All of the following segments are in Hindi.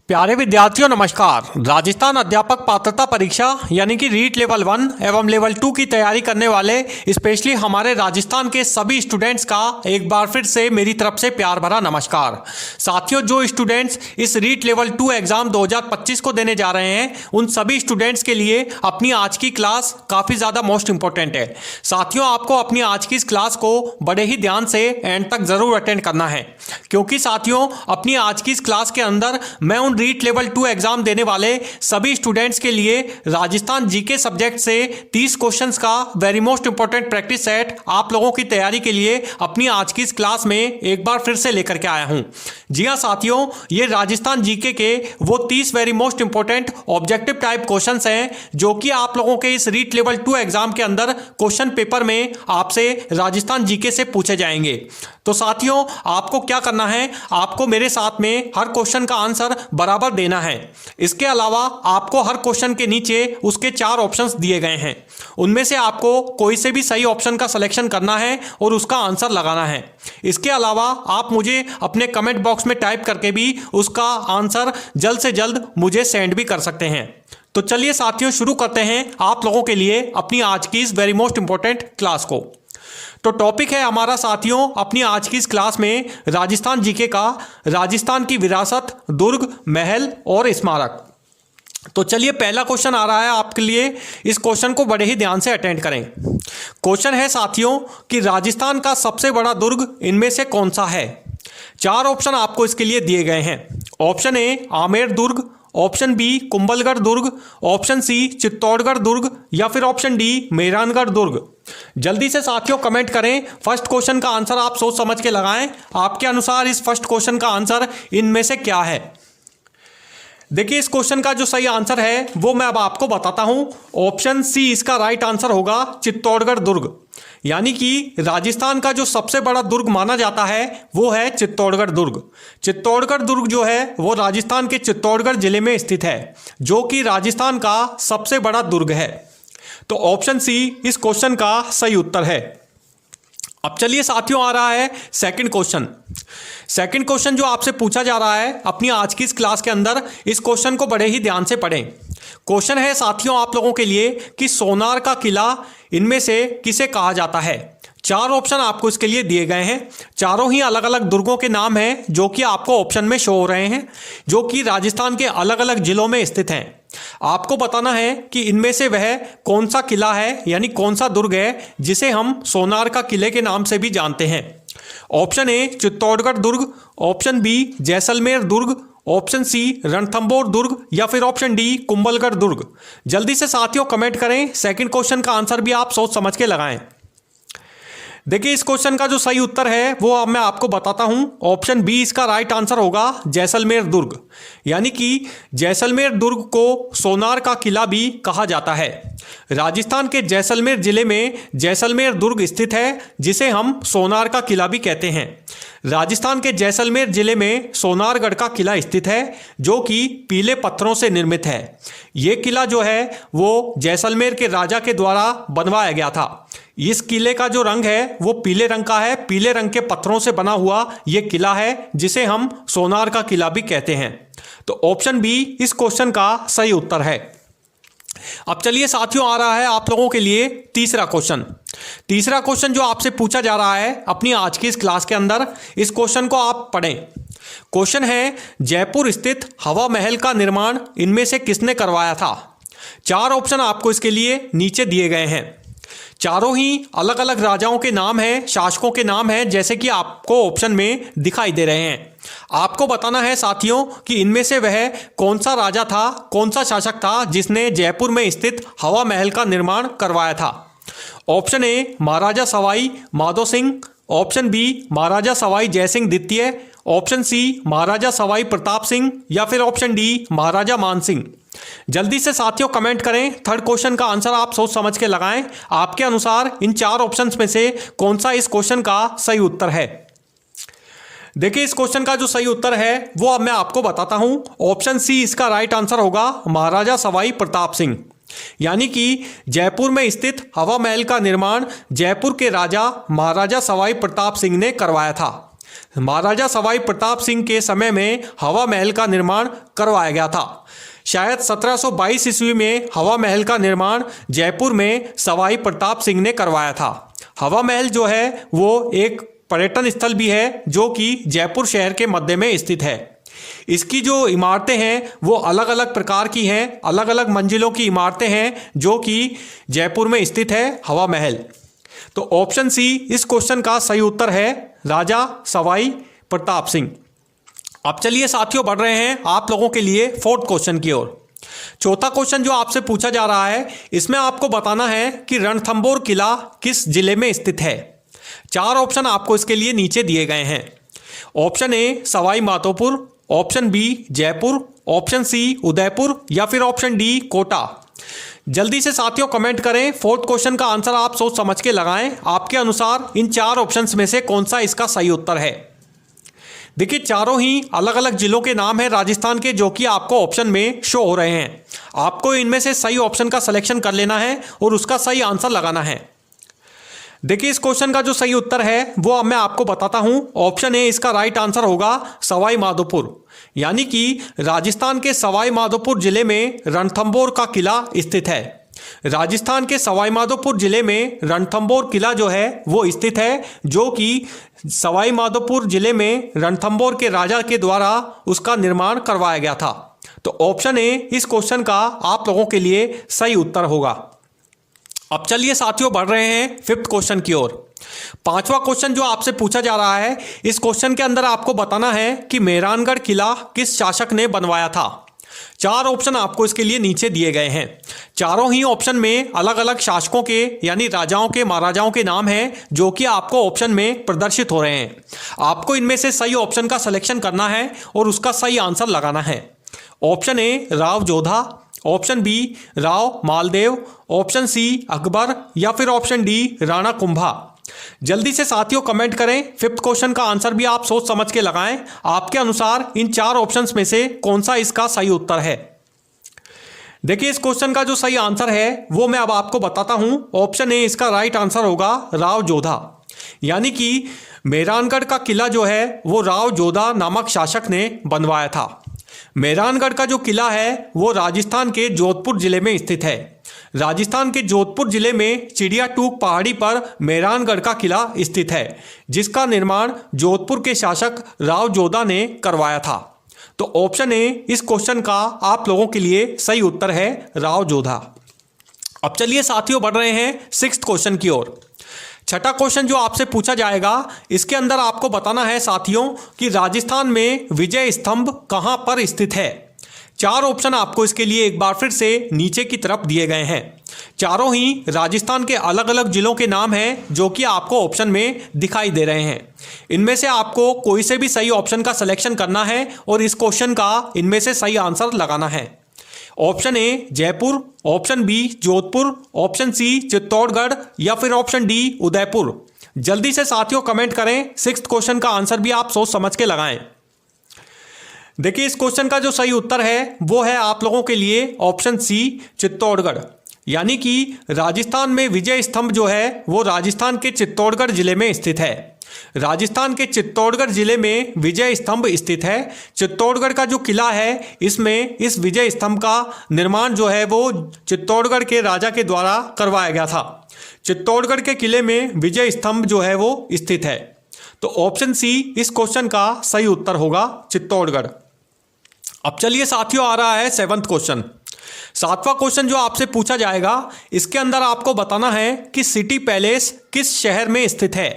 प्यारे विद्यार्थियों नमस्कार। राजस्थान अध्यापक पात्रता परीक्षा यानी कि रीट लेवल 1 एवं लेवल 2 की तैयारी करने वाले स्पेशली हमारे राजस्थान के सभी स्टूडेंट्स का एक बार फिर से मेरी तरफ से प्यार भरा नमस्कार। साथियों, जो स्टूडेंट्स इस रीट लेवल 2 एग्जाम 2025 को देने जा रहे हैं उन सभी स्टूडेंट्स के लिए अपनी आज की क्लास काफ़ी ज़्यादा मोस्ट इंपॉर्टेंट है। साथियों, आपको अपनी आज की इस क्लास को बड़े ही ध्यान से एंड तक ज़रूर अटेंड करना है, क्योंकि साथियों अपनी आज की इस क्लास के अंदर मैं उन रीट लेवल 2 एग्जाम देने वाले सभी स्टूडेंट्स के लिए राजस्थान जीके सब्जेक्ट से 30 क्वेश्चंस का very most important practice set आप लोगों की तैयारी के लिए अपनी आज की इस क्लास में एक बार फिर से लेकर के आया हूं। जी हां साथियों, ये राजस्थान जीके के वो 30 very most important objective type questions हैं जो कि आप लोगों के इस रीट लेवल 2 एग्जाम के अंदर क्वेश्चन पेपर में आपसे राजस्थान जीके से पूछे जाएंगे। तो साथियों, आपको क्या करना है, आपको मेरे साथ में हर क्वेश्चन का आंसर बराबर देना है। इसके अलावा आपको हर क्वेश्चन के नीचे उसके 4 ऑप्शंस दिए गए हैं, उनमें से आपको कोई से भी सही ऑप्शन का सिलेक्शन करना है और उसका आंसर लगाना है। इसके अलावा आप मुझे अपने कमेंट बॉक्स में टाइप करके भी उसका आंसर जल्द से जल्द मुझे सेंड भी कर सकते हैं। तो चलिए साथियों, शुरू करते हैं आप लोगों के लिए अपनी आज की इस वेरी मोस्ट इंपॉर्टेंट क्लास को। तो टॉपिक है हमारा साथियों अपनी आज की इस क्लास में राजस्थान जीके का राजस्थान की विरासत, दुर्ग, महल और स्मारक। तो चलिए, पहला क्वेश्चन आ रहा है आपके लिए। इस क्वेश्चन को बड़े ही ध्यान से अटेंड करें। क्वेश्चन है साथियों कि राजस्थान का सबसे बड़ा दुर्ग इनमें से कौन सा है। 4 ऑप्शन आपको इसके लिए दिए गए हैं। ऑप्शन ए आमेर दुर्ग, ऑप्शन बी कुंभलगढ़ दुर्ग, ऑप्शन सी चित्तौड़गढ़ दुर्ग या फिर ऑप्शन डी मेहरानगढ़ दुर्ग। जल्दी से साथियों कमेंट करें। फर्स्ट क्वेश्चन का आंसर आप सोच समझ के लगाएं। आपके अनुसार इस फर्स्ट क्वेश्चन का आंसर इनमें से क्या है। देखिए, इस क्वेश्चन का जो सही आंसर है वो मैं अब आपको बताता हूं। ऑप्शन सी इसका राइट आंसर होगा, चित्तौड़गढ़ दुर्ग। यानी कि राजस्थान का जो सबसे बड़ा दुर्ग माना जाता है वो है चित्तौड़गढ़ दुर्ग। चित्तौड़गढ़ दुर्ग जो है वो राजस्थान के चित्तौड़गढ़ जिले में स्थित है, जो कि राजस्थान का सबसे बड़ा दुर्ग है। तो ऑप्शन सी इस क्वेश्चन का सही उत्तर है। अब चलिए साथियों, आ रहा है सेकंड क्वेश्चन। सेकंड क्वेश्चन जो आपसे पूछा जा रहा है अपनी आज की इस क्लास के अंदर, इस क्वेश्चन को बड़े ही ध्यान से पढ़ें। क्वेश्चन है साथियों आप लोगों के लिए कि सोनार का किला इनमें से किसे कहा जाता है। 4 ऑप्शन आपको इसके लिए दिए गए हैं। चारों ही अलग अलग दुर्गों के नाम हैं जो कि आपको ऑप्शन में शो हो रहे हैं, जो कि राजस्थान के अलग अलग जिलों में स्थित हैं। आपको बताना है कि इनमें से वह कौन सा किला है, यानी कौन सा दुर्ग है जिसे हम सोनार का किले के नाम से भी जानते हैं। ऑप्शन ए चित्तौड़गढ़ दुर्ग, ऑप्शन बी जैसलमेर दुर्ग, ऑप्शन सी रणथंभौर दुर्ग या फिर ऑप्शन डी कुंभलगढ़ दुर्ग। जल्दी से साथियों कमेंट करें। सेकंड क्वेश्चन का आंसर भी आप सोच समझ के लगाएं। देखिए, इस क्वेश्चन का जो सही उत्तर है वो अब मैं आपको बताता हूं। ऑप्शन बी इसका राइट आंसर होगा, जैसलमेर दुर्ग। यानी कि जैसलमेर दुर्ग को सोनार का किला भी कहा जाता है। राजस्थान के जैसलमेर जिले में जैसलमेर दुर्ग स्थित है, जिसे हम सोनार का किला भी कहते हैं। राजस्थान के जैसलमेर जिले में सोनारगढ़ का किला स्थित है, जो कि पीले पत्थरों से निर्मित है। ये किला जो है वो जैसलमेर के राजा के द्वारा बनवाया गया था। इस किले का जो रंग है वो पीले रंग का है। पीले रंग के पत्थरों से बना हुआ ये किला है, जिसे हम सोनार का किला भी कहते हैं। तो ऑप्शन बी इस क्वेश्चन का सही उत्तर है। अब चलिए साथियों, आ रहा है आप लोगों के लिए तीसरा क्वेश्चन। तीसरा क्वेश्चन जो आपसे पूछा जा रहा है अपनी आज की इस क्लास के अंदर, इस क्वेश्चन को आप पढ़ें। क्वेश्चन है जयपुर स्थित हवा महल का निर्माण इनमें से किसने करवाया था। 4 ऑप्शन आपको इसके लिए नीचे दिए गए हैं। चारों ही अलग अलग राजाओं के नाम हैं, शासकों के नाम हैं, जैसे कि आपको ऑप्शन में दिखाई दे रहे हैं। आपको बताना है साथियों कि इनमें से वह कौन सा राजा था, कौन सा शासक था जिसने जयपुर में स्थित हवा महल का निर्माण करवाया था। Option A Maharaja Sawai Madho Singh, option B Maharaja Sawai Jaisingh द्वितीय, ऑप्शन सी महाराजा सवाई प्रताप सिंह या फिर ऑप्शन डी महाराजा मान सिंह। जल्दी से साथियों कमेंट करें। थर्ड क्वेश्चन का आंसर आप सोच समझ के लगाएं। आपके अनुसार इन 4 ऑप्शंस में से कौन सा इस क्वेश्चन का सही उत्तर है। देखिए, इस क्वेश्चन का जो सही उत्तर है वो अब मैं आपको बताता हूं। ऑप्शन सी इसका राइट आंसर होगा, महाराजा सवाई प्रताप सिंह। यानी कि जयपुर में स्थित हवा महल का निर्माण जयपुर के राजा महाराजा सवाई प्रताप सिंह ने करवाया था। महाराजा सवाई प्रताप सिंह के समय में हवा महल का निर्माण करवाया गया था। शायद 1722 ईस्वी में हवा महल का निर्माण जयपुर में सवाई प्रताप सिंह ने करवाया था। हवा महल जो है वो एक पर्यटन स्थल भी है जो कि जयपुर शहर के मध्य में स्थित है। इसकी जो इमारतें हैं वो अलग अलग प्रकार की हैं, अलग अलग मंजिलों की इमारतें हैं जो कि जयपुर में स्थित है हवा महल। तो ऑप्शन सी इस क्वेश्चन का सही उत्तर है, राजा सवाई प्रताप सिंह। अब चलिए साथियों बढ़ रहे हैं आप लोगों के लिए फोर्थ क्वेश्चन की ओर। चौथा क्वेश्चन जो आपसे पूछा जा रहा है इसमें आपको बताना है कि रणथंबोर किला किस जिले में स्थित है। 4 ऑप्शन आपको इसके लिए नीचे दिए गए हैं। Option A Sawai Madhopur, option B Jaipur, option C Udaipur या फिर ऑप्शन डी कोटा। जल्दी से साथियों कमेंट करें। फोर्थ क्वेश्चन का आंसर आप सोच समझ के लगाएं। आपके अनुसार इन 4 ऑप्शंस में से कौन सा इसका सही उत्तर है। देखिए चारों ही अलग अलग जिलों के नाम हैं राजस्थान के जो कि आपको ऑप्शन में शो हो रहे हैं। आपको इनमें से सही ऑप्शन का सिलेक्शन कर लेना है और उसका सही आंसर लगाना है। देखिए इस क्वेश्चन का जो सही उत्तर है वो मैं आपको बताता हूं। ऑप्शन ए इसका राइट आंसर होगा सवाई माधोपुर, यानी कि राजस्थान के सवाई माधोपुर जिले में रणथंबोर का किला स्थित है। राजस्थान के सवाई माधोपुर जिले में रणथंबोर किला जो है वो स्थित है, जो कि सवाई माधोपुर जिले में रणथंबोर के राजा के द्वारा उसका निर्माण करवाया गया था। तो ऑप्शन ए इस क्वेश्चन का आप लोगों के लिए सही उत्तर होगा। अब चलिए साथियों बढ़ रहे हैं फिफ्थ क्वेश्चन की ओर। 5वां क्वेश्चन जो आपसे पूछा जा रहा है इस क्वेश्चन के अंदर आपको बताना है कि मेहरानगढ़ किला किस शासक ने बनवाया था। 4 ऑप्शन आपको इसके लिए नीचे दिए गए हैं। चारों ही ऑप्शन में अलग अलग शासकों के यानी राजाओं के महाराजाओं के नाम हैं जो कि आपको ऑप्शन में प्रदर्शित हो रहे हैं। आपको इनमें से सही ऑप्शन का सिलेक्शन करना है और उसका सही आंसर लगाना है। Option A Rao Jodha, option B Rao Maldev, option C Akbar या फिर ऑप्शन डी राणा कुंभा। जल्दी से साथियों कमेंट करें। फिफ्थ क्वेश्चन का आंसर भी आप सोच समझ के लगाएं। आपके अनुसार इन 4 ऑप्शंस में से कौन सा इसका सही उत्तर है। देखिए इस क्वेश्चन का जो सही आंसर है वो मैं अब आपको बताता हूं। ऑप्शन ए इसका राइट आंसर होगा राव जोधा, यानी कि मेहरानगढ़ का किला जो है वो राव जोधा नामक शासक ने बनवाया था। मेहरानगढ़ का जो किला है वो राजस्थान के जोधपुर जिले में स्थित है। राजस्थान के जोधपुर जिले में चिड़िया टूक पहाड़ी पर मेहरानगढ़ का किला स्थित है, जिसका निर्माण जोधपुर के शासक राव जोधा ने करवाया था। तो ऑप्शन ए इस क्वेश्चन का आप लोगों के लिए सही उत्तर है राव जोधा। अब चलिए साथियों बढ़ रहे हैं 6th क्वेश्चन की ओर। छठा क्वेश्चन जो आपसे पूछा जाएगा इसके अंदर आपको बताना है साथियों कि राजस्थान में विजय स्तंभ कहां पर स्थित है। 4 ऑप्शन आपको इसके लिए एक बार फिर से नीचे की तरफ दिए गए हैं। चारों ही राजस्थान के अलग अलग जिलों के नाम हैं जो कि आपको ऑप्शन में दिखाई दे रहे हैं। इनमें से आपको कोई से भी सही ऑप्शन का सिलेक्शन करना है और इस क्वेश्चन का इनमें से सही आंसर लगाना है। Option A Jaipur, option B Jodhpur, option C Chittorgarh या फिर ऑप्शन डी उदयपुर। जल्दी से साथियों कमेंट करें। 6th क्वेश्चन का आंसर भी आप सोच समझ के लगाएं। देखिए इस क्वेश्चन का जो सही उत्तर है वो है आप लोगों के लिए ऑप्शन सी चित्तौड़गढ़, यानी कि राजस्थान में विजय स्तंभ जो है वो राजस्थान के चित्तौड़गढ़ जिले में स्थित है। राजस्थान के चित्तौड़गढ़ जिले में विजय स्तंभ स्थित है। चित्तौड़गढ़ का जो किला है इसमें इस विजय स्तंभ का निर्माण जो है वो चित्तौड़गढ़ के राजा के द्वारा करवाया गया था। चित्तौड़गढ़ के किले में विजय स्तंभ जो है वो स्थित है। तो ऑप्शन सी इस क्वेश्चन का सही उत्तर होगा चित्तौड़गढ़। अब चलिए साथियों आ रहा है 7th क्वेश्चन। 7वां क्वेश्चन जो आपसे पूछा जाएगा इसके अंदर आपको बताना है कि सिटी पैलेस किस शहर में स्थित है।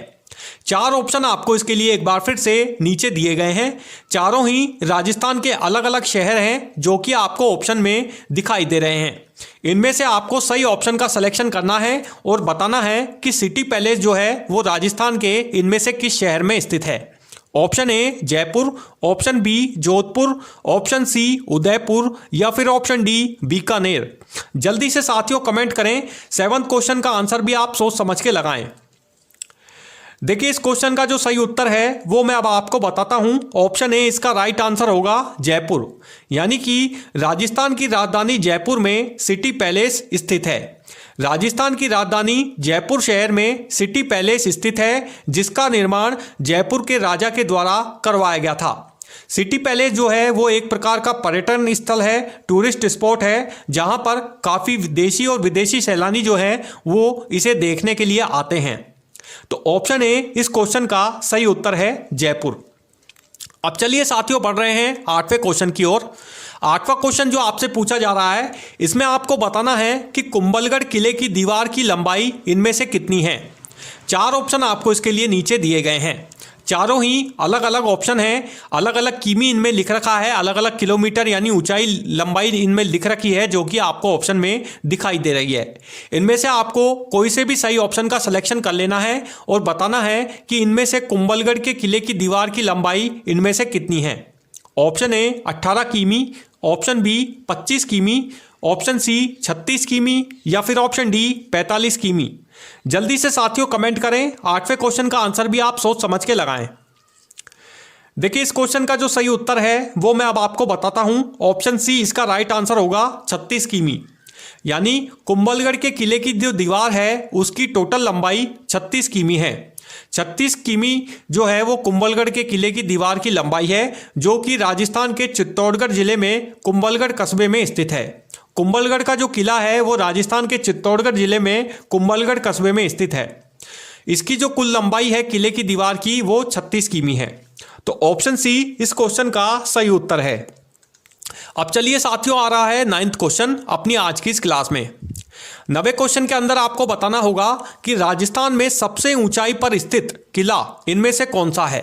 4 ऑप्शन आपको इसके लिए एक बार फिर से नीचे दिए गए हैं। चारों ही राजस्थान के अलग अलग शहर हैं जो कि आपको ऑप्शन में दिखाई दे रहे हैं। इनमें से आपको सही ऑप्शन का सिलेक्शन करना है और बताना है कि सिटी पैलेस जो है वो राजस्थान के इनमें से किस शहर में स्थित है। Option A Jaipur, option B Jodhpur, option C Udaipur या फिर ऑप्शन डी बीकानेर। जल्दी से साथियों कमेंट करें। 7th क्वेश्चन का आंसर भी आप सोच समझ के लगाएं। देखिए इस क्वेश्चन का जो सही उत्तर है वो मैं अब आपको बताता हूं। ऑप्शन ए इसका राइट आंसर होगा जयपुर, यानी कि राजस्थान की राजधानी जयपुर में सिटी पैलेस स्थित है। राजस्थान की राजधानी जयपुर शहर में सिटी पैलेस स्थित है, जिसका निर्माण जयपुर के राजा के द्वारा करवाया गया था। सिटी पैलेस जो है वो एक प्रकार का पर्यटन स्थल है, टूरिस्ट स्पॉट है, जहां पर काफ़ी देशी और विदेशी सैलानी जो है वो इसे देखने के लिए आते हैं। तो ऑप्शन ए इस क्वेश्चन का सही उत्तर है जयपुर। अब चलिए साथियों बढ़ रहे हैं 8वें क्वेश्चन की ओर। 8वां क्वेश्चन जो आपसे पूछा जा रहा है, इसमें आपको बताना है कि कुंभलगढ़ किले की दीवार की लंबाई इनमें से कितनी है। 4 ऑप्शन आपको इसके लिए नीचे दिए गए हैं। चारों ही अलग अलग ऑप्शन हैं, अलग अलग किमी इनमें लिख रखा है, अलग अलग किलोमीटर यानी ऊंचाई लंबाई इनमें लिख रखी है, जो कि आपको ऑप्शन में दिखाई दे रही है। इनमें से आपको कोई से भी सही ऑप्शन का सिलेक्शन कर लेना है और बताना है कि इनमें से कुंभलगढ़ के किले की दीवार की लंबाई इनमें से कितनी है। ऑप्शन ए 18 किमी, ऑप्शन बी 25 किमी, ऑप्शन सी 36 किमी या फिर ऑप्शन डी 45 किमी। जल्दी से साथियों कमेंट करें। 8वें क्वेश्चन का आंसर भी आप सोच समझ के लगाएं। देखिए इस क्वेश्चन का जो सही उत्तर है वो मैं अब आपको बताता हूं। ऑप्शन सी इसका राइट आंसर होगा 36 किमी, यानी कुंभलगढ़ के किले की जो दीवार है उसकी टोटल लंबाई 36 किमी है। 36 किमी जो है वो कुंभलगढ़ के किले की दीवार की लंबाई है, जो कि राजस्थान के चित्तौड़गढ़ जिले में कुंभलगढ़ कस्बे में स्थित है। कुंभलगढ़ का जो किला है वो राजस्थान के चित्तौड़गढ़ जिले में कुंभलगढ़ कस्बे में स्थित है। इसकी जो कुल लंबाई है किले की दीवार की वो 36 किमी है। तो ऑप्शन सी इस क्वेश्चन का सही उत्तर है। अब चलिए साथियों आ रहा है 9th क्वेश्चन अपनी आज की इस क्लास में। 9वें क्वेश्चन के अंदर आपको बताना होगा कि राजस्थान में सबसे ऊंचाई पर स्थित किला इनमें से कौन सा है।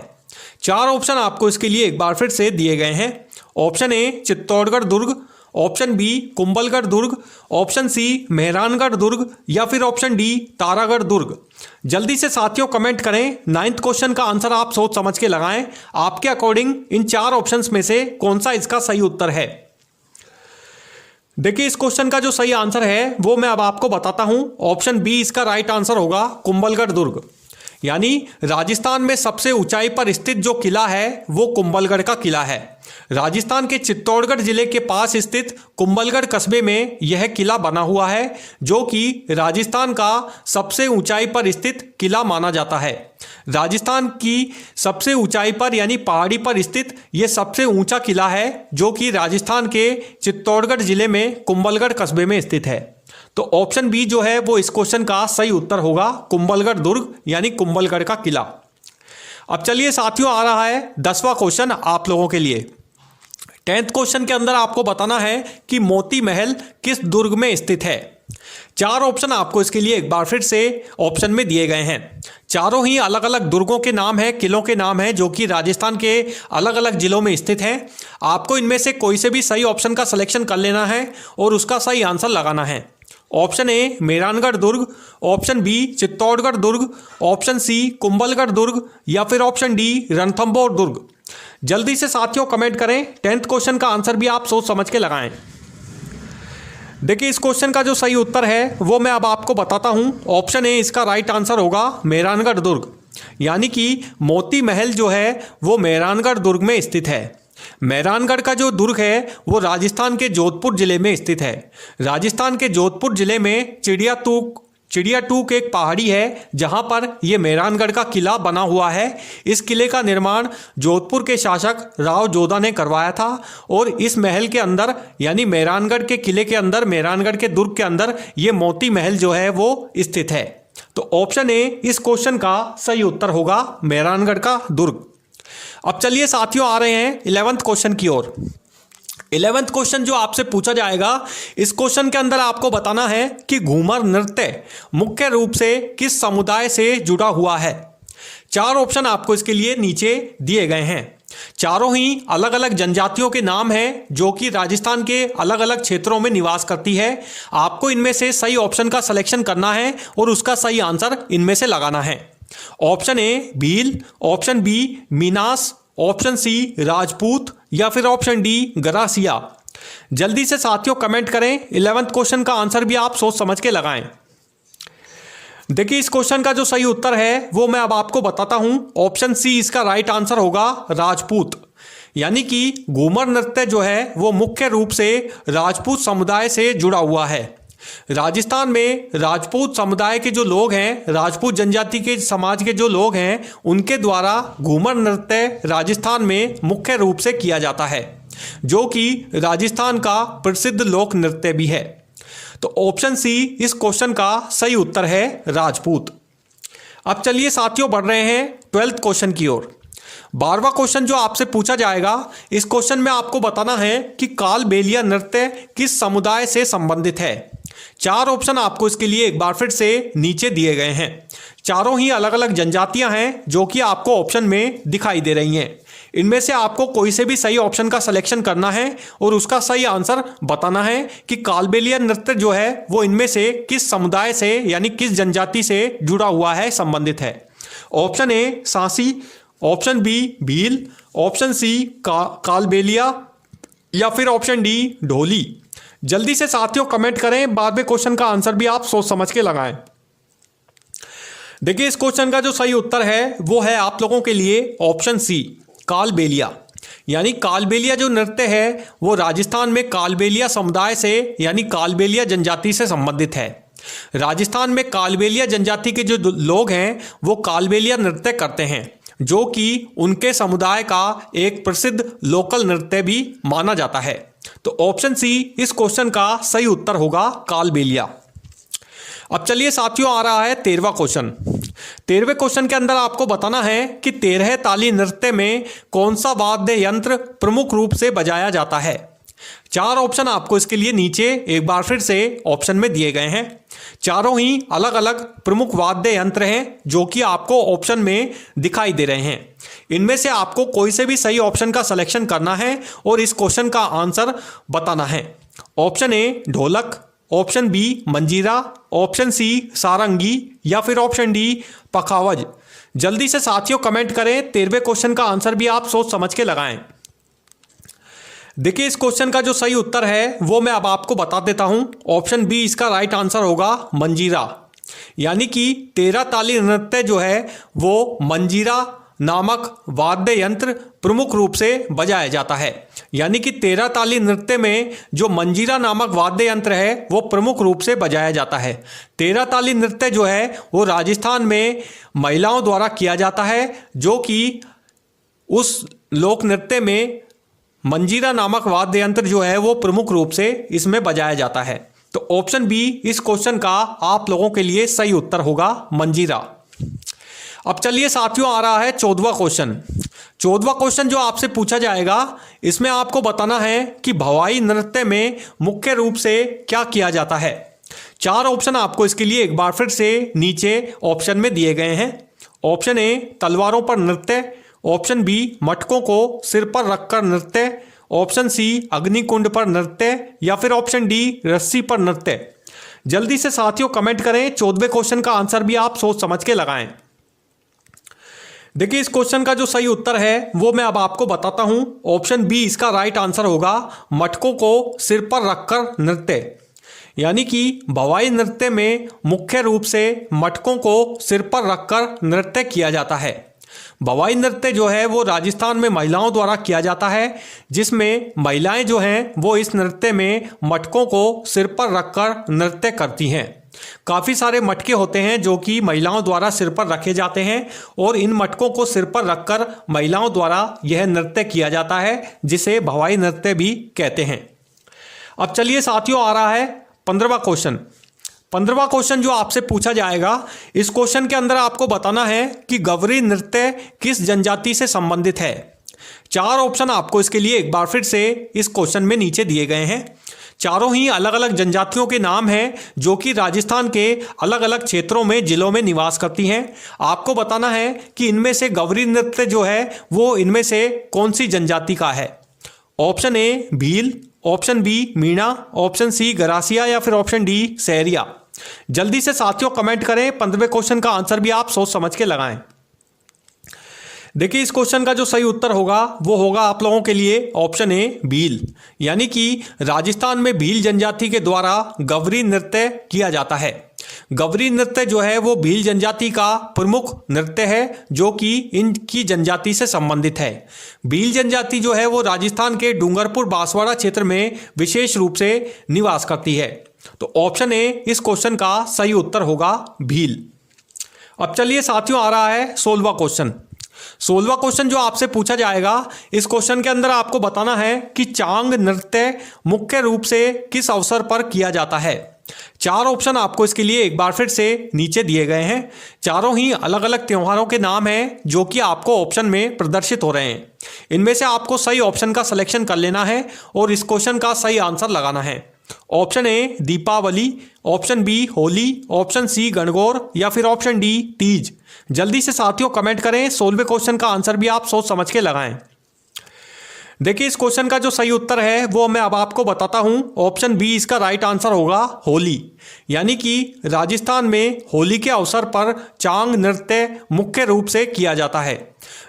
4 ऑप्शन आपको इसके लिए एक बार फिर से दिए गए हैं। ऑप्शन ए चित्तौड़गढ़ दुर्ग, ऑप्शन बी कुंभलगढ़ दुर्ग, ऑप्शन सी मेहरानगढ़ दुर्ग या फिर ऑप्शन डी तारागढ़ दुर्ग। जल्दी से साथियों कमेंट करें। 9th क्वेश्चन का आंसर आप सोच समझ के लगाएं। आपके अकॉर्डिंग इन 4 ऑप्शंस में से कौन सा इसका सही उत्तर है। देखिए इस क्वेश्चन का जो सही आंसर है वो मैं अब आपको बताता हूं। ऑप्शन बी इसका राइट आंसर होगा कुंभलगढ़ दुर्ग, यानी राजस्थान में सबसे ऊंचाई पर स्थित जो किला है वो कुंभलगढ़ का किला है। राजस्थान के चित्तौड़गढ़ जिले के पास स्थित कुंभलगढ़ कस्बे में यह किला बना हुआ है, जो कि राजस्थान का सबसे ऊंचाई पर स्थित किला माना जाता है। राजस्थान की सबसे ऊंचाई पर यानी पहाड़ी पर स्थित यह सबसे ऊंचा किला है, जो कि राजस्थान के चित्तौड़गढ़ जिले में कुंभलगढ़ कस्बे में स्थित है। तो ऑप्शन बी जो है वो इस क्वेश्चन का सही उत्तर होगा कुंभलगढ़ दुर्ग, यानी कुंभलगढ़ का किला। अब चलिए साथियों आ रहा है 10वां क्वेश्चन आप लोगों के लिए। 10th क्वेश्चन के अंदर आपको बताना है कि मोती महल किस दुर्ग में स्थित है। 4 ऑप्शन आपको इसके लिए एक बार फिर से ऑप्शन में दिए गए हैं। चारों ही अलग अलग दुर्गों के नाम है, किलों के नाम है, जो कि राजस्थान के अलग अलग जिलों में स्थित हैं। आपको इनमें से कोई से भी सही ऑप्शन का सिलेक्शन कर लेना है और उसका सही आंसर लगाना है। ऑप्शन ए मेहरानगढ़ दुर्ग, ऑप्शन बी चित्तौड़गढ़ दुर्ग, ऑप्शन सी कुंभलगढ़ दुर्ग या फिर ऑप्शन डी रणथंभौर दुर्ग। जल्दी से साथियों कमेंट करें। 10th क्वेश्चन का आंसर भी आप सोच समझ के लगाएं। देखिए इस क्वेश्चन का जो सही उत्तर है वो मैं अब आपको बताता हूं। ऑप्शन ए इसका राइट आंसर होगा मेहरानगढ़ दुर्ग, यानी कि मोती महल जो है वो मेहरानगढ़ दुर्ग में स्थित है। मेहरानगढ़ का जो दुर्ग है वो राजस्थान के जोधपुर जिले में स्थित है। राजस्थान के जोधपुर जिले में चिड़ियाटूक एक पहाड़ी है, जहां पर यह मेहरानगढ़ का किला बना हुआ है। इस किले का निर्माण जोधपुर के शासक राव जोधा ने करवाया था और इस महल के अंदर यानी मेहरानगढ़ के किले के अंदर, मेहरानगढ़ के दुर्ग के अंदर ये मोती महल जो है वो स्थित है। तो ऑप्शन ए इस क्वेश्चन का सही उत्तर होगा मेहरानगढ़ का दुर्ग। अब चलिए साथियों आ रहे हैं 11th क्वेश्चन की ओर। 11th क्वेश्चन जो आपसे पूछा जाएगा, इस क्वेश्चन के अंदर आपको बताना है कि घूमर नृत्य मुख्य रूप से किस समुदाय से जुड़ा हुआ है। 4 ऑप्शन आपको इसके लिए नीचे दिए गए हैं। चारों ही अलग अलग जनजातियों के नाम हैं, जो कि राजस्थान के अलग अलग क्षेत्रों में निवास करती है। आपको इनमें से सही ऑप्शन का सिलेक्शन करना है और उसका सही आंसर इनमें से लगाना है। Option A Bhil, option B Meenas, option C Rajput या फिर ऑप्शन डी गरासिया। जल्दी से साथियों कमेंट करें। 11th क्वेश्चन का आंसर भी आप सोच समझ के लगाएं। देखिए इस क्वेश्चन का जो सही उत्तर है वो मैं अब आपको बताता हूं। ऑप्शन सी इसका राइट आंसर होगा राजपूत। यानी कि घूमर नृत्य जो है वो मुख्य रूप से राजपूत समुदाय से जुड़ा हुआ है। राजस्थान में राजपूत समुदाय के जो लोग हैं, राजपूत जनजाति के समाज के जो लोग हैं, उनके द्वारा घूमर नृत्य राजस्थान में मुख्य रूप से किया जाता है, जो कि राजस्थान का प्रसिद्ध लोक नृत्य भी है। तो ऑप्शन सी इस क्वेश्चन का सही उत्तर है राजपूत। अब चलिए साथियों बढ़ रहे हैं 12th क्वेश्चन की ओर। 12वां क्वेश्चन जो आपसे पूछा जाएगा, इस क्वेश्चन में आपको बताना है कि कालबेलिया नृत्य किस समुदाय से संबंधित है। 4 ऑप्शन आपको इसके लिए एक बार फिर से नीचे दिए गए हैं। चारों ही अलग अलग जनजातियां हैं जो कि आपको ऑप्शन में दिखाई दे रही हैं। इनमें से आपको कोई से भी सही ऑप्शन का सिलेक्शन करना है और उसका सही आंसर बताना है कि कालबेलिया नृत्य जो है वो इनमें से किस समुदाय से यानी किस जनजाति से जुड़ा हुआ है, संबंधित है। Option A Sansi, option B Bhil, option C Kalbelia या फिर ऑप्शन डी ढोली। जल्दी से साथियों कमेंट करें, बाद में क्वेश्चन का आंसर भी आप सोच समझ के लगाएं। देखिए इस क्वेश्चन का जो सही उत्तर है वो है आप लोगों के लिए ऑप्शन सी कालबेलिया। यानी कालबेलिया जो नृत्य है वो राजस्थान में कालबेलिया समुदाय से यानी कालबेलिया जनजाति से संबंधित है। राजस्थान में कालबेलिया जनजाति के जो लोग हैं वो कालबेलिया नृत्य करते हैं, जो कि उनके समुदाय का एक प्रसिद्ध लोकल नृत्य भी माना जाता है। तो ऑप्शन सी इस क्वेश्चन का सही उत्तर होगा कालबेलिया। अब चलिए साथियों आ रहा है 13वां क्वेश्चन। 13वें क्वेश्चन के अंदर आपको बताना है कि 13 ताली नृत्य में कौन सा वाद्य यंत्र प्रमुख रूप से बजाया जाता है। 4 ऑप्शन आपको इसके लिए नीचे एक बार फिर से ऑप्शन में दिए गए हैं। चारों ही अलग अलग प्रमुख वाद्य यंत्र हैं जो कि आपको ऑप्शन में दिखाई दे रहे हैं। इनमें से आपको कोई से भी सही ऑप्शन का सिलेक्शन करना है और इस क्वेश्चन का आंसर बताना है। ऑप्शन ए ढोलक, ऑप्शन बी मंजीरा, ऑप्शन सी सारंगी या फिर ऑप्शन डी पखावज। जल्दी से साथियों कमेंट करें, 13वें क्वेश्चन का आंसर भी आप सोच समझ के लगाएं। देखिए इस क्वेश्चन का जो सही उत्तर है वो मैं अब आपको बता देता हूं। ऑप्शन बी इसका राइट आंसर होगा मंजीरा। यानी कि 13 ताली नृत्य जो है वो मंजीरा नामक वाद्य यंत्र प्रमुख रूप से बजाया जाता है। यानी कि 13 ताली नृत्य में जो मंजीरा नामक वाद्य यंत्र है वो प्रमुख रूप से बजाया जाता है। 13 ताली नृत्य जो है वो राजस्थान में महिलाओं द्वारा किया जाता है, जो कि उस लोक नृत्य में मंजीरा नामक वाद्य यंत्र जो है वो प्रमुख रूप से इसमें बजाया जाता है। तो ऑप्शन बी इस क्वेश्चन का आप लोगों के लिए सही उत्तर होगा मंजीरा। अब चलिए साथियों आ रहा है 14वां क्वेश्चन। 14वां क्वेश्चन जो आपसे पूछा जाएगा, इसमें आपको बताना है कि भवाई नृत्य में मुख्य रूप से क्या किया जाता है। 4 ऑप्शन आपको इसके लिए एक बार फिर से नीचे ऑप्शन में दिए गए हैं। ऑप्शन ए तलवारों पर नृत्य, ऑप्शन बी मटकों को सिर पर रखकर नृत्य, ऑप्शन सी अग्निकुंड पर नृत्य या फिर ऑप्शन डी रस्सी पर नृत्य। जल्दी से साथियों कमेंट करें, 14वें क्वेश्चन का आंसर भी आप सोच समझ के लगाएं। देखिए इस क्वेश्चन का जो सही उत्तर है वो मैं अब आपको बताता हूं। ऑप्शन बी इसका राइट आंसर होगा मटकों को सिर पर रखकर नृत्य। यानी कि भवाई नृत्य में मुख्य रूप से मटकों को सिर पर रखकर नृत्य किया जाता है। भवाई नृत्य जो है वो राजस्थान में महिलाओं द्वारा किया जाता है, जिसमें महिलाएं जो हैं वो इस नृत्य में मटकों को सिर पर रखकर नृत्य करती हैं। काफ़ी सारे मटके होते हैं जो कि महिलाओं द्वारा सिर पर रखे जाते हैं और इन मटकों को सिर पर रखकर महिलाओं द्वारा यह नृत्य किया जाता है, जिसे भवाई नृत्य भी कहते हैं। अब चलिए साथियों आ रहा है 15वां क्वेश्चन। 15वां क्वेश्चन जो आपसे पूछा जाएगा, इस क्वेश्चन के अंदर आपको बताना है कि गवरी नृत्य किस जनजाति से संबंधित है। 4 ऑप्शन आपको इसके लिए एक बार फिर से इस क्वेश्चन में नीचे दिए गए हैं। चारों ही अलग अलग जनजातियों के नाम हैं जो कि राजस्थान के अलग अलग क्षेत्रों में जिलों में निवास करती हैं। आपको बताना है कि इनमें से गवरी नृत्य जो है वो इनमें से कौन सी जनजाति का है। Option A Bhil, option B Meena, option C Garasia या फिर ऑप्शन डी सहरिया। जल्दी से साथियों कमेंट करें, 15वें क्वेश्चन का आंसर भी आप सोच समझ के लगाएं। देखिए इस क्वेश्चन का जो सही उत्तर होगा वो होगा आप लोगों के लिए ऑप्शन ए भील। यानी कि राजस्थान में भील जनजाति के द्वारा गवरी नृत्य किया जाता है। गवरी नृत्य जो है वो भील जनजाति का प्रमुख नृत्य है जो कि इनकी जनजाति से संबंधित है। भील जनजाति जो है वो राजस्थान के डूंगरपुर बांसवाड़ा क्षेत्र में विशेष रूप से निवास करती है। तो ऑप्शन ए इस क्वेश्चन का सही उत्तर होगा भील। अब चलिए साथियों, आ रहा है 16वां क्वेश्चन। 16वां क्वेश्चन जो आपसे पूछा जाएगा, इस क्वेश्चन के अंदर आपको बताना है कि चांग नृत्य मुख्य रूप से किस अवसर पर किया जाता है। 4 ऑप्शन आपको इसके लिए एक बार फिर से नीचे दिए गए हैं। चारों ही अलग अलग त्योहारों के नाम हैं जो कि आपको ऑप्शन में प्रदर्शित हो रहे हैं। इनमें से आपको सही ऑप्शन का सिलेक्शन कर लेना है और इस क्वेश्चन का सही आंसर लगाना है। Option A Deepawali, option B Holi, option C Gangaur या फिर ऑप्शन डी तीज। जल्दी से साथियों कमेंट करें। 16वें क्वेश्चन का आंसर भी आप सोच समझ के लगाएं। देखिए, इस क्वेश्चन का जो सही उत्तर है वो मैं अब आपको बताता हूं। ऑप्शन बी इसका राइट आंसर होगा होली। यानी कि राजस्थान में होली के अवसर पर चांग नृत्य मुख्य रूप से किया जाता है।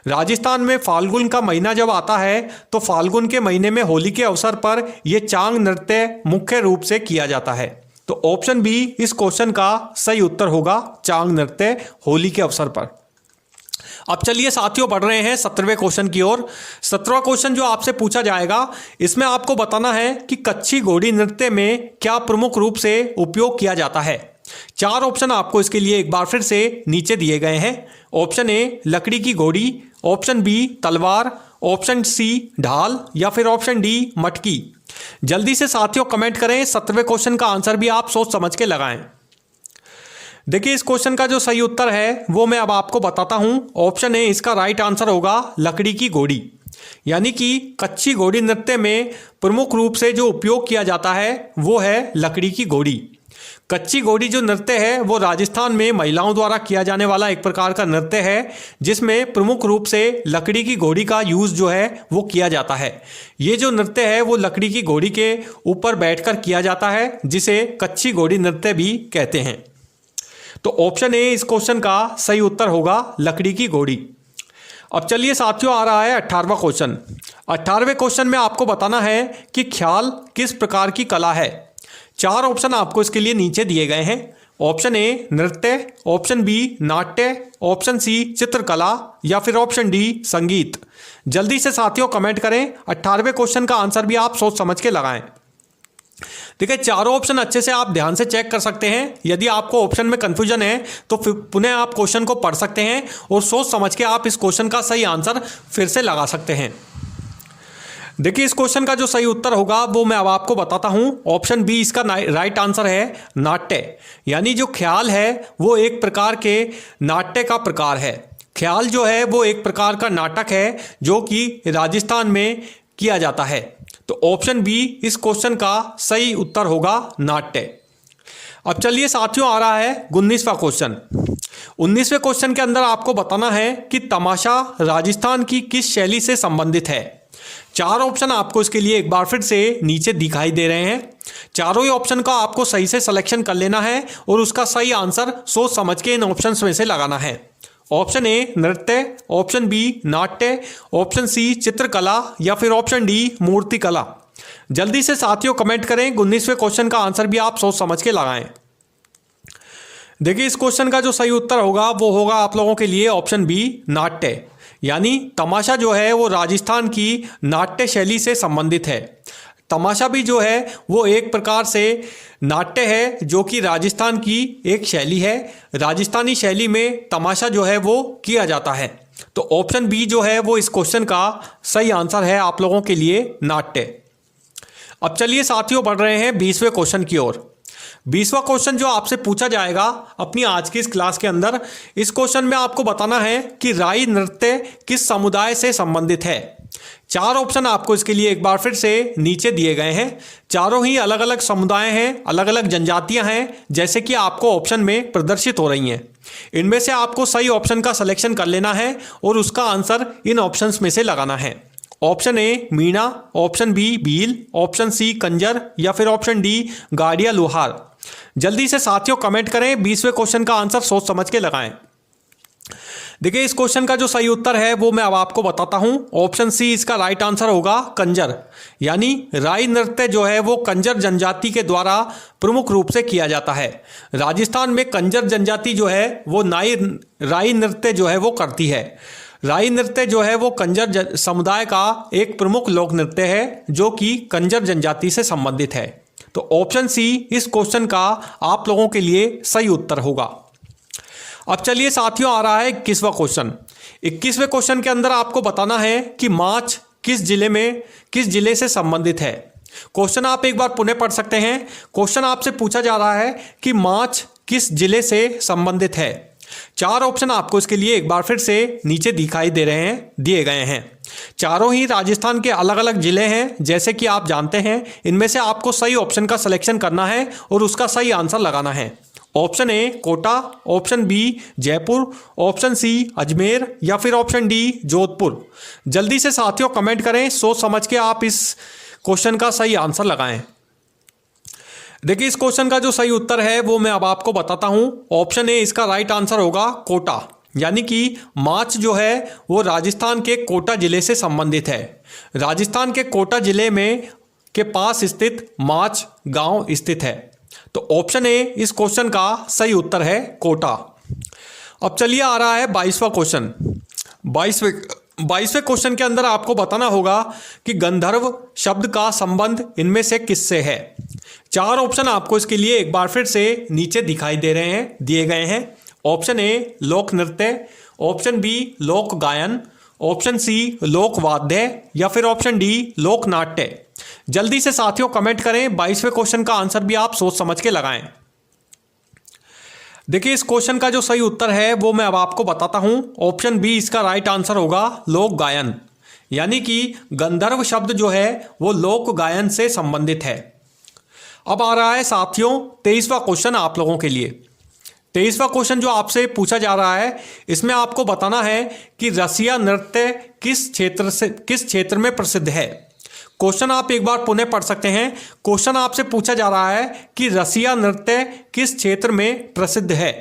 राजस्थान में फाल्गुन का महीना जब आता है तो फाल्गुन के महीने में होली के अवसर पर यह चांग नृत्य मुख्य रूप से किया जाता है। तो ऑप्शन बी इस क्वेश्चन का सही उत्तर होगा, चांग नृत्य होली के अवसर पर। अब चलिए साथियों, बढ़ रहे हैं 17वें क्वेश्चन की ओर। 17वां क्वेश्चन जो आपसे पूछा जाएगा, इसमें आपको बताना है कि कच्छी घोड़ी नृत्य में क्या प्रमुख रूप से उपयोग किया जाता है। 4 ऑप्शन आपको इसके लिए एक बार फिर से नीचे दिए गए हैं। ऑप्शन ए लकड़ी की घोड़ी, ऑप्शन बी तलवार, ऑप्शन सी ढाल या फिर ऑप्शन डी मटकी। जल्दी से साथियों कमेंट करें। 17वें क्वेश्चन का आंसर भी आप सोच समझ के लगाएं। देखिए, इस क्वेश्चन का जो सही उत्तर है वो मैं अब आपको बताता हूं। ऑप्शन ए इसका राइट आंसर होगा लकड़ी की घोड़ी। यानी कि कच्छी घोड़ी नृत्य में प्रमुख रूप से जो उपयोग किया जाता है वो है लकड़ी की घोड़ी। कच्छी घोड़ी जो नृत्य है वो राजस्थान में महिलाओं द्वारा किया जाने वाला एक प्रकार का नृत्य है जिसमें प्रमुख रूप से लकड़ी की घोड़ी का यूज जो है वो किया जाता है। ये जो नृत्य है वो लकड़ी की घोड़ी के ऊपर बैठकर किया जाता है जिसे कच्छी घोड़ी नृत्य भी कहते हैं। तो ऑप्शन ए इस क्वेश्चन का सही उत्तर होगा लकड़ी की घोड़ी। अब चलिए साथियों, आ रहा है 18वां क्वेश्चन। 18वें क्वेश्चन में आपको बताना है कि ख्याल किस प्रकार की कला है। 4 ऑप्शन आपको इसके लिए नीचे दिए गए हैं। ऑप्शन ए नृत्य, ऑप्शन बी नाट्य, ऑप्शन सी चित्रकला या फिर ऑप्शन डी संगीत। जल्दी से साथियों कमेंट करें। 18वें क्वेश्चन का आंसर भी आप सोच समझ के लगाएं। देखिए, चारों ऑप्शन अच्छे से आप ध्यान से चेक कर सकते हैं। यदि आपको ऑप्शन में कंफ्यूजन है तो फिर पुनः आप क्वेश्चन को पढ़ सकते हैं और सोच समझ के आप इस क्वेश्चन का सही आंसर फिर से लगा सकते हैं। देखिए, इस क्वेश्चन का जो सही उत्तर होगा वो मैं अब आपको बताता हूं। ऑप्शन बी इसका राइट आंसर है नाट्य। यानी जो ख्याल है वो एक प्रकार के नाट्य का प्रकार है। ख्याल जो है वो एक प्रकार का नाटक है जो कि राजस्थान में किया जाता है। तो ऑप्शन बी इस क्वेश्चन का सही उत्तर होगा नाट्य। अब चलिए साथियों, आ रहा है 19वां क्वेश्चन। 19वें क्वेश्चन के अंदर आपको बताना है कि तमाशा राजस्थान की किस शैली से संबंधित है। 4 ऑप्शन आपको इसके लिए एक बार फिर से नीचे दिखाई दे रहे हैं। चारों ही ऑप्शन का आपको सही से सिलेक्शन कर लेना है और उसका सही आंसर सोच समझ के इन ऑप्शंस में से लगाना है। ऑप्शन ए नृत्य, ऑप्शन बी नाट्य, ऑप्शन सी चित्रकला या फिर ऑप्शन डी मूर्तिकला। जल्दी से साथियों कमेंट करें। 19वें क्वेश्चन का आंसर भी आप सोच समझ के लगाएं। देखिए, इस क्वेश्चन का जो सही उत्तर होगा वो होगा आप लोगों के लिए ऑप्शन बी नाट्य। यानी तमाशा जो है वो राजस्थान की नाट्य शैली से संबंधित है। तमाशा भी जो है वो एक प्रकार से नाट्य है जो कि राजस्थान की एक शैली है। राजस्थानी शैली में तमाशा जो है वो किया जाता है। तो ऑप्शन बी जो है वो इस क्वेश्चन का सही आंसर है आप लोगों के लिए नाट्य। अब चलिए साथियों, बढ़ रहे हैं 20वें क्वेश्चन की ओर। 20वां क्वेश्चन जो आपसे पूछा जाएगा अपनी आज की इस क्लास के अंदर, इस क्वेश्चन में आपको बताना है कि राई नृत्य किस समुदाय से संबंधित है। 4 ऑप्शन आपको इसके लिए एक बार फिर से नीचे दिए गए हैं। चारों ही अलग अलग समुदाय हैं, अलग अलग जनजातियां हैं, जैसे कि आपको ऑप्शन में प्रदर्शित हो रही हैं। इनमें से आपको सही ऑप्शन का सिलेक्शन कर लेना है और उसका आंसर इन ऑप्शंस में से लगाना है। Option A Meena, option B Bhil, option C Kanjar या फिर ऑप्शन डी गाड़िया लोहार। जल्दी से साथियों कमेंट करें। 20वें क्वेश्चन का आंसर सोच समझ के लगाएं। देखिए इस क्वेश्चन का जो सही उत्तर है वो मैं अब आपको बताता हूं। ऑप्शन सी इसका राइट आंसर होगा कंजर, यानी राई नृत्य जो है वो कंजर जनजाति के द्वारा प्रमुख रूप से किया जाता है। राजस्थान में कंजर जनजाति जो है वो राई नृत्य जो है वो करती है। राई नृत्य जो है वो कंजर समुदाय का एक प्रमुख लोक नृत्य है जो कि कंजर जनजाति से संबंधित है। तो ऑप्शन सी इस क्वेश्चन का आप लोगों के लिए सही उत्तर होगा। अब चलिए साथियों, आ रहा है 21वां क्वेश्चन। 21वें क्वेश्चन के अंदर आपको बताना है कि माछ किस जिले से संबंधित है। क्वेश्चन आप एक बार पुनः पढ़ सकते हैं। क्वेश्चन आपसे पूछा जा रहा है कि माछ किस जिले से संबंधित है। 4 ऑप्शन आपको इसके लिए एक बार फिर से नीचे दिए गए हैं। चारों ही राजस्थान के अलग अलग जिले हैं, जैसे कि आप जानते हैं। इनमें से आपको सही ऑप्शन का सिलेक्शन करना है और उसका सही आंसर लगाना है। Option A Kota, option B Jaipur, option C Ajmer या फिर ऑप्शन डी जोधपुर। जल्दी से साथियों कमेंट करें, सोच समझ के आप इस क्वेश्चन का सही आंसर लगाएं। देखिए इस क्वेश्चन का जो सही उत्तर है वो मैं अब आपको बताता हूं। ऑप्शन ए इसका राइट आंसर होगा कोटा, यानी कि माछ जो है वो राजस्थान के कोटा जिले से संबंधित है। राजस्थान के कोटा जिले में के पास स्थित माछ गांव स्थित है। तो ऑप्शन ए इस क्वेश्चन का सही उत्तर है कोटा। अब चलिए आ रहा है 22वां क्वेश्चन। 22वें क्वेश्चन के अंदर आपको बताना होगा कि गंधर्व शब्द का संबंध इनमें से किससे है। 4 ऑप्शन आपको इसके लिए एक बार फिर से नीचे दिए गए हैं। ऑप्शन ए लोक नृत्य, ऑप्शन बी लोक गायन, ऑप्शन सी लोक वाद्य या फिर ऑप्शन डी लोक नाट्य। जल्दी से साथियों कमेंट करें, 22वें क्वेश्चन का आंसर भी आप सोच समझ के लगाएं। देखिए इस क्वेश्चन का जो सही उत्तर है वो मैं अब आपको बताता हूं। ऑप्शन बी इसका राइट आंसर होगा लोक गायन, यानी कि गंधर्व शब्द जो है वो लोक गायन से संबंधित है। अब आ रहा है साथियों 23वां क्वेश्चन आप लोगों के लिए। 23वां क्वेश्चन जो आपसे पूछा जा रहा है, इसमें आपको बताना है कि रसिया नृत्य किस क्षेत्र में प्रसिद्ध है। क्वेश्चन आप एक बार पुनः पढ़ सकते हैं। क्वेश्चन आपसे पूछा जा रहा है कि रसिया नृत्य किस क्षेत्र में प्रसिद्ध है।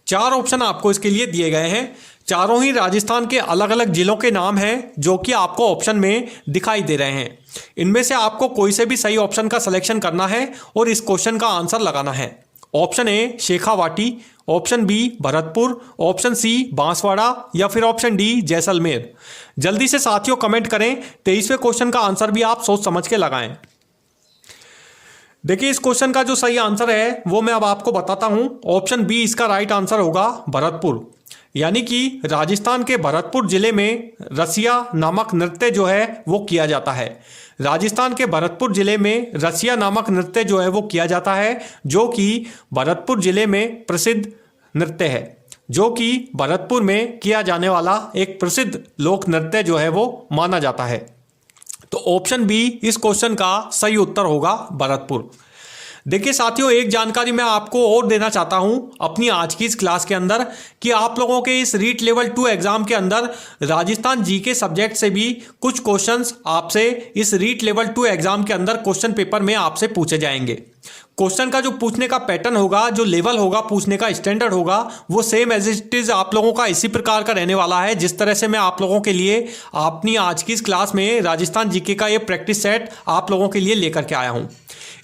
4 ऑप्शन आपको इसके लिए दिए गए हैं। चारों ही राजस्थान के अलग अलग जिलों के नाम हैं जो कि आपको ऑप्शन में दिखाई दे रहे हैं। इनमें से आपको कोई से भी सही ऑप्शन का सिलेक्शन करना है और इस क्वेश्चन का आंसर लगाना है। Option A Shekhawati, option B Bharatpur, option C Banswara या फिर ऑप्शन डी जैसलमेर। जल्दी से साथियों कमेंट करें, 23वें क्वेश्चन का आंसर भी आप सोच समझ के लगाएं। देखिए इस क्वेश्चन का जो सही आंसर है वो मैं अब आपको बताता हूं। ऑप्शन बी इसका राइट आंसर होगा भरतपुर, यानी कि राजस्थान के भरतपुर जिले में रसिया नामक नृत्य जो है वो किया जाता है। राजस्थान के भरतपुर जिले में रसिया नामक नृत्य जो है वो किया जाता है, जो कि भरतपुर जिले में प्रसिद्ध नृत्य है, जो कि भरतपुर में किया जाने वाला एक प्रसिद्ध लोक नृत्य जो है वो माना जाता है। तो ऑप्शन बी इस क्वेश्चन का सही उत्तर होगा भरतपुर। देखिए साथियों, एक जानकारी मैं आपको और देना चाहता हूं अपनी आज की इस क्लास के अंदर कि आप लोगों के इस रीट लेवल 2 एग्जाम के अंदर राजस्थान जीके सब्जेक्ट से भी कुछ क्वेश्चंस आपसे इस रीट लेवल 2 एग्जाम के अंदर क्वेश्चन पेपर में आपसे पूछे जाएंगे। क्वेश्चन का जो पूछने का पैटर्न होगा, जो लेवल होगा, पूछने का स्टैंडर्ड होगा, वो सेम एज इट इज आप लोगों का इसी प्रकार का रहने वाला है जिस तरह से मैं आप लोगों के लिए अपनी आज की इस क्लास में राजस्थान जीके का ये प्रैक्टिस सेट आप लोगों के लिए लेकर के आया हूं।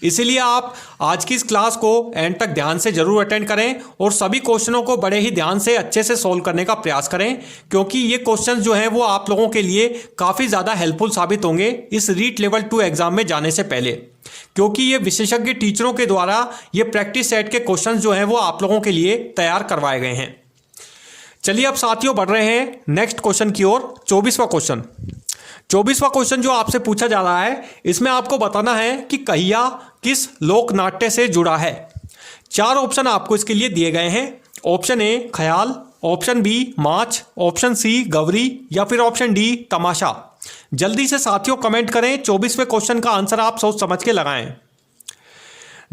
इसीलिए आप आज की इस क्लास को एंड तक ध्यान से जरूर अटेंड करें और सभी क्वेश्चनों को बड़े ही ध्यान से अच्छे से सॉल्व करने का प्रयास करें, क्योंकि ये क्वेश्चंस जो हैं वो आप लोगों के लिए काफ़ी ज़्यादा हेल्पफुल साबित होंगे इस रीट लेवल 2 एग्जाम में जाने से पहले, क्योंकि ये विशेषज्ञ टीचरों के द्वारा ये प्रैक्टिस सेट के क्वेश्चंस जो हैं वो आप लोगों के लिए तैयार करवाए गए हैं। चलिए अब साथियों बढ़ रहे हैं नेक्स्ट क्वेश्चन की ओर। 24वां क्वेश्चन जो आपसे पूछा जा रहा है, इसमें आपको बताना है कि कहिया किस लोक नाट्य से जुड़ा है। 4 ऑप्शन आपको इसके लिए दिए गए हैं। ऑप्शन ए ख्याल, ऑप्शन बी माछ, ऑप्शन सी गवरी या फिर ऑप्शन डी तमाशा। जल्दी से साथियों कमेंट करें, 24वें क्वेश्चन का आंसर आप सोच समझ के लगाएं।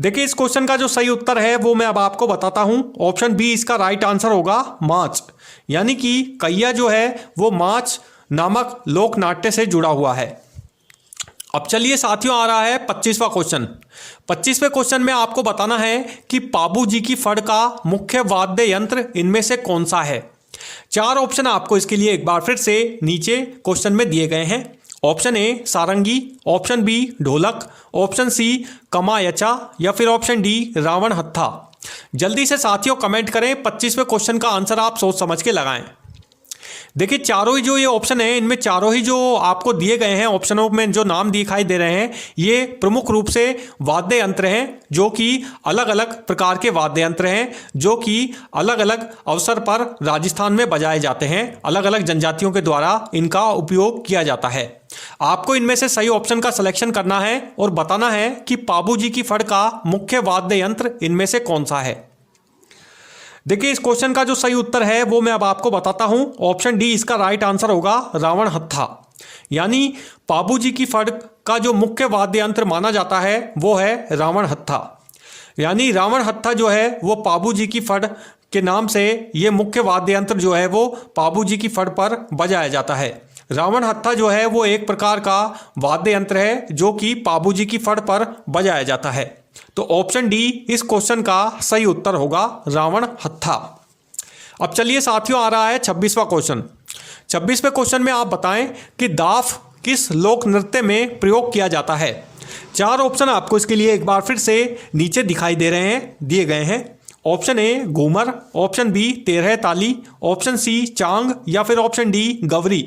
देखिए इस क्वेश्चन का जो सही उत्तर है वो मैं अब आपको बताता हूं। ऑप्शन बी इसका राइट आंसर होगा माछ, यानी कि कहिया जो है वो माछ नामक लोक नाट्य से जुड़ा हुआ है। अब चलिए साथियों आ रहा है 25वां क्वेश्चन। 25वें क्वेश्चन में आपको बताना है कि पाबू जी की फड़ का मुख्य वाद्य यंत्र इनमें से कौन सा है। चार ऑप्शन आपको इसके लिए एक बार फिर से नीचे क्वेश्चन में दिए गए हैं। Option A sarangi, option B dholak, option C kamaycha या फिर ऑप्शन डी रावण हत्था। जल्दी से साथियों कमेंट करें, 25वें क्वेश्चन का आंसर आप सोच समझ के लगाएं। देखिए चारों ही जो ये ऑप्शन है, इनमें चारों ही जो आपको दिए गए हैं ऑप्शनों में जो नाम दिखाई दे रहे हैं, ये प्रमुख रूप से वाद्य यंत्र हैं, जो कि अलग अलग प्रकार के वाद्य यंत्र हैं, जो कि अलग अलग अवसर पर राजस्थान में बजाए जाते हैं। अलग अलग जनजातियों के द्वारा इनका उपयोग किया जाता है। आपको इनमें से सही ऑप्शन का सिलेक्शन करना है और बताना है कि पाबू जी की फड़ का मुख्य वाद्य यंत्र इनमें से कौन सा है। देखिए इस क्वेश्चन का जो सही उत्तर है वो मैं अब आपको बताता हूं। ऑप्शन डी इसका राइट आंसर होगा, रावण हत्था। यानी पाबू जी की फड़ का जो मुख्य वाद्य यंत्र माना जाता है वो है रावण हत्था। यानी रावण हत्था जो है वो पाबू जी की फड़ के नाम से ये मुख्य वाद्य यंत्र जो है वो पाबू जी की फड़ पर बजाया जाता है। रावण हत्था जो है वो एक प्रकार का वाद्य यंत्र है जो कि पाबू जी की फड़ पर बजाया जाता है। तो ऑप्शन डी इस क्वेश्चन का सही उत्तर होगा, रावण हत्था। अब चलिए साथियों आ रहा है 26वां क्वेश्चन। 26वें क्वेश्चन में आप बताएं कि दाफ किस लोक नृत्य में प्रयोग किया जाता है। चार ऑप्शन आपको इसके लिए एक बार फिर से नीचे दिखाई दे रहे हैं, दिए गए हैं। Option A Ghoomar, option B Terah Taali, option C चांग या फिर ऑप्शन डी गवरी।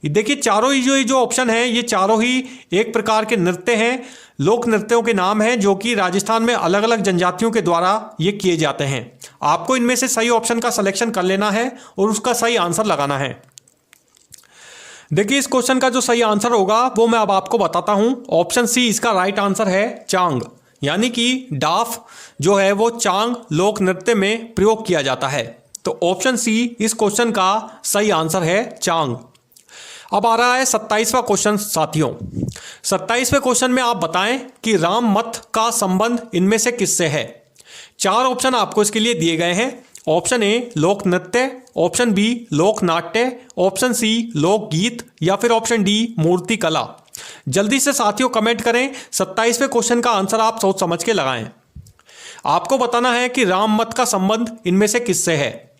देखिए चारों ही जो ऑप्शन है ये चारों ही एक प्रकार के नृत्य हैं, लोक नृत्यों के नाम हैं, जो कि राजस्थान में अलग अलग जनजातियों के द्वारा ये किए जाते हैं। आपको इनमें से सही ऑप्शन का सिलेक्शन कर लेना है और उसका सही आंसर लगाना है। देखिए इस क्वेश्चन का जो सही आंसर होगा वो मैं अब आपको बताता हूं। ऑप्शन सी इसका राइट आंसर है, चांग। यानी कि डाफ जो है वो चांग लोक नृत्य में प्रयोग किया जाता है। तो ऑप्शन सी इस क्वेश्चन का सही आंसर है, चांग। अब आ रहा है 27वां क्वेश्चन साथियों। 27वें क्वेश्चन में आप बताएं कि राम मत का संबंध इनमें से किससे है। चार ऑप्शन आपको इसके लिए दिए गए हैं। ऑप्शन ए लोक नृत्य, ऑप्शन बी लोक नाट्य, ऑप्शन सी लोक गीत या फिर ऑप्शन डी मूर्ति कला। जल्दी से साथियों कमेंट करें, 27वें क्वेश्चन का आंसर आप सोच समझ के लगाएं। आपको बताना है कि राम मत का संबंध इनमें से किससे है।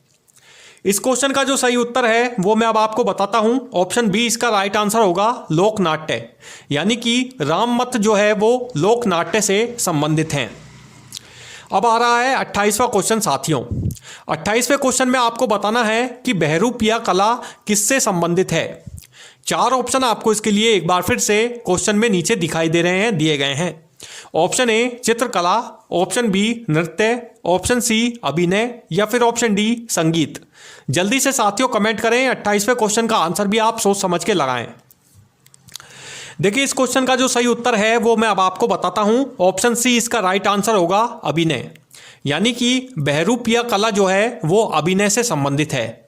इस क्वेश्चन का जो सही उत्तर है वो मैं अब आपको बताता हूं। ऑप्शन बी इसका राइट आंसर होगा, लोक नाट्य। यानी कि राम मत जो है वो लोक नाट्य से संबंधित हैं। अब आ रहा है 28वां क्वेश्चन साथियों। 28वें क्वेश्चन में आपको बताना है कि बहरूपिया कला किससे संबंधित है। चार ऑप्शन आपको इसके लिए एक बार फिर से क्वेश्चन में नीचे दिखाई दे रहे हैं, दिए गए हैं। ऑप्शन ए चित्रकला, ऑप्शन बी नृत्य, ऑप्शन सी अभिनय या फिर ऑप्शन डी संगीत। जल्दी से साथियों कमेंट करें, 28वें क्वेश्चन का आंसर भी आप सोच समझ के लगाएं। देखिए इस क्वेश्चन का जो सही उत्तर है वो मैं अब आपको बताता हूं। ऑप्शन सी इसका राइट आंसर होगा, अभिनय। यानी कि बहरूपिया कला जो है वो अभिनय से संबंधित है।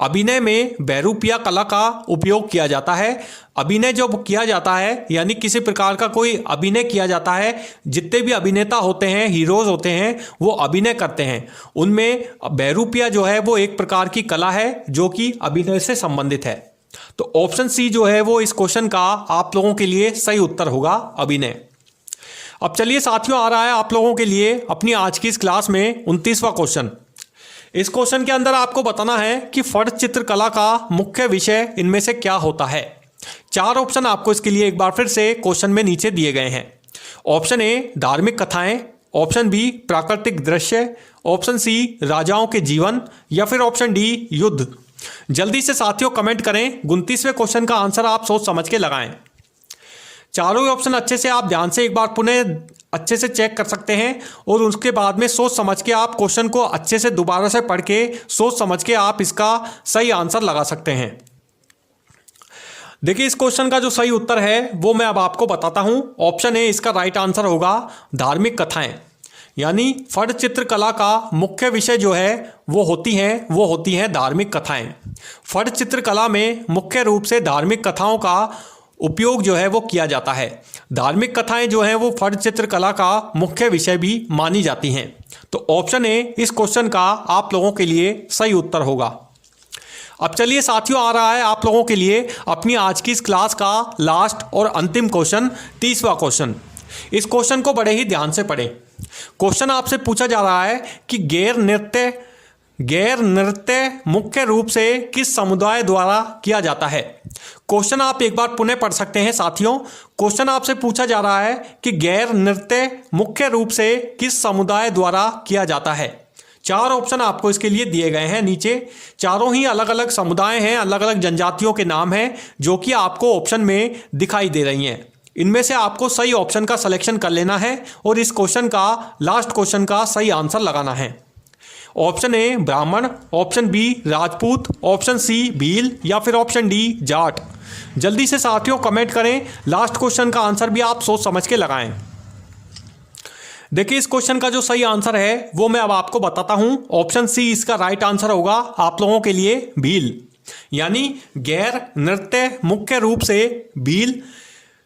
अभिनय में बहरूपिया कला का उपयोग किया जाता है। अभिनय जब किया जाता है यानी किसी प्रकार का कोई अभिनय किया जाता है, जितने भी अभिनेता होते हैं, हीरोज होते हैं, वो अभिनय करते हैं। उनमें बहरूपिया जो है वो एक प्रकार की कला है जो कि अभिनय से संबंधित है। तो ऑप्शन सी जो है वो इस क्वेश्चन का आप लोगों के लिए सही उत्तर होगा, अभिनय। अब चलिए साथियों आ रहा है आप लोगों के लिए अपनी आज की इस क्लास में 29वां क्वेश्चन। इस क्वेश्चन के अंदर आपको बताना है कि फट चित्रकला का मुख्य विषय इनमें से क्या होता है। चार ऑप्शन आपको इसके लिए एक बार फिर से क्वेश्चन में नीचे दिए गए हैं। ऑप्शन ए धार्मिक कथाएं, ऑप्शन बी प्राकृतिक दृश्य, ऑप्शन सी राजाओं के जीवन या फिर ऑप्शन डी युद्ध। जल्दी से साथियों कमेंट करें, 29वें क्वेश्चन का आंसर आप सोच समझ के लगाएं। चारों ही ऑप्शन अच्छे से आप ध्यान से एक बार पुनः अच्छे से चेक कर सकते हैं और उसके बाद में सोच समझ के आप क्वेश्चन को अच्छे से दोबारा से पढ़ के सोच समझ के आप इसका सही आंसर लगा सकते हैं। देखिए इस क्वेश्चन का जो सही उत्तर है वो मैं अब आपको बताता हूं। ऑप्शन ए इसका राइट आंसर होगा, धार्मिक कथाएं। यानी फट चित्रकला का मुख्य विषय जो है वो होती हैं धार्मिक कथाएं। फट चित्रकला में मुख्य रूप से धार्मिक कथाओं का उपयोग जो है वो किया जाता है। धार्मिक कथाएं जो हैं वो फट चित्रकला का मुख्य विषय भी मानी जाती हैं। तो ऑप्शन ए इस क्वेश्चन का आप लोगों के लिए सही उत्तर होगा। अब चलिए साथियों आ रहा है आप लोगों के लिए अपनी आज की इस क्लास का लास्ट और अंतिम क्वेश्चन, 30वां क्वेश्चन। इस क्वेश्चन को बड़े ही ध्यान से पढ़ें। क्वेश्चन आपसे पूछा जा रहा है कि गैर नृत्य मुख्य रूप से किस समुदाय द्वारा किया जाता है। क्वेश्चन आप एक बार पुनः पढ़ सकते हैं साथियों। क्वेश्चन आपसे पूछा जा रहा है कि गैर नृत्य मुख्य रूप से किस समुदाय द्वारा किया जाता है। 4 ऑप्शन आपको इसके लिए दिए गए हैं नीचे। चारों ही अलग अलग समुदाय हैं, अलग अलग जनजातियों के नाम हैं जो कि आपको ऑप्शन में दिखाई दे रही हैं। इनमें से आपको सही ऑप्शन का सिलेक्शन कर लेना है और इस क्वेश्चन का, लास्ट क्वेश्चन का सही आंसर लगाना है। Option A Brahmin, option B Rajput, option C Bhil या फिर ऑप्शन डी जाट। जल्दी से साथियों कमेंट करें। लास्ट क्वेश्चन का आंसर भी आप सोच समझ के लगाएं। देखिए इस क्वेश्चन का जो सही आंसर है वो मैं अब आपको बताता हूं। ऑप्शन सी इसका राइट आंसर होगा आप लोगों के लिए भील। यानी गैर नृत्य मुख्य रूप से भील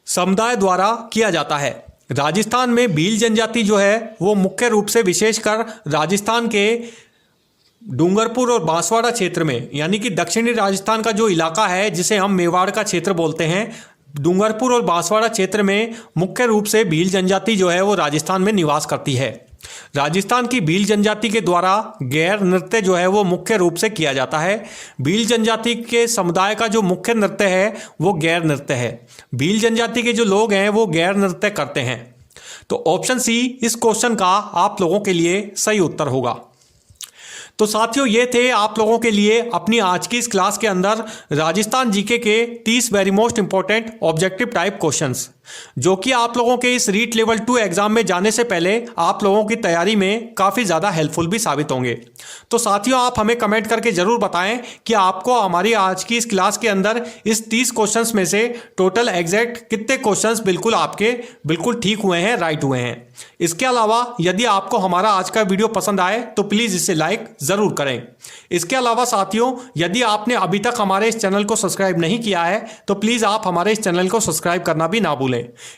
समुदाय द्वारा किया जाता है। राजस्थान में भील जनजाति जो है वो मुख्य रूप से विशेषकर राजस्थान के डूंगरपुर और बांसवाड़ा क्षेत्र में, यानी कि दक्षिणी राजस्थान का जो इलाका है जिसे हम मेवाड़ का क्षेत्र बोलते हैं, डूंगरपुर और बांसवाड़ा क्षेत्र में मुख्य रूप से भील जनजाति जो है वो राजस्थान में निवास करती है। राजस्थान की भील जनजाति के द्वारा गैर नृत्य जो है वो मुख्य रूप से किया जाता है। भील जनजाति के समुदाय का जो मुख्य नृत्य है वो गैर नृत्य है। भील जनजाति के जो लोग हैं वो गैर नृत्य करते हैं। तो ऑप्शन सी इस क्वेश्चन का आप लोगों के लिए सही उत्तर होगा। तो साथियों ये थे आप लोगों के लिए अपनी आज की इस क्लास के अंदर राजस्थान जीके के 30 very most important objective type questions, जो कि आप लोगों के इस रीट लेवल 2 एग्जाम में जाने से पहले आप लोगों की तैयारी में काफ़ी ज़्यादा हेल्पफुल भी साबित होंगे। तो साथियों आप हमें कमेंट करके ज़रूर बताएं कि आपको हमारी आज की इस क्लास के अंदर इस 30 क्वेश्चंस में से टोटल एग्जैक्ट कितने क्वेश्चंस बिल्कुल आपके बिल्कुल ठीक हुए हैं, राइट हुए हैं। इसके अलावा यदि आपको हमारा आज का वीडियो पसंद आए तो प्लीज़ इसे लाइक ज़रूर करें। इसके अलावा साथियों यदि आपने अभी तक हमारे इस चैनल को सब्सक्राइब नहीं किया है तो प्लीज़ आप हमारे इस चैनल को सब्सक्राइब करना भी ना भूलें।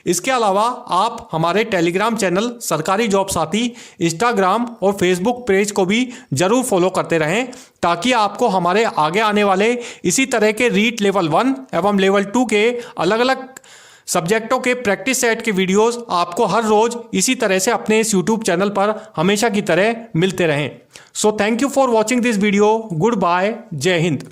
इसके अलावा आप हमारे टेलीग्राम चैनल सरकारी जॉब साथी, इंस्टाग्राम और फेसबुक पेज को भी जरूर फॉलो करते रहें ताकि आपको हमारे आगे आने वाले इसी तरह के रीट लेवल 1 एवं लेवल 2 के अलग अलग सब्जेक्टों के प्रैक्टिस सेट के वीडियोस आपको हर रोज इसी तरह से अपने इस यूट्यूब चैनल पर हमेशा की तरह मिलते रहें। So thank you for watching this video. Good bye, Jai Hind.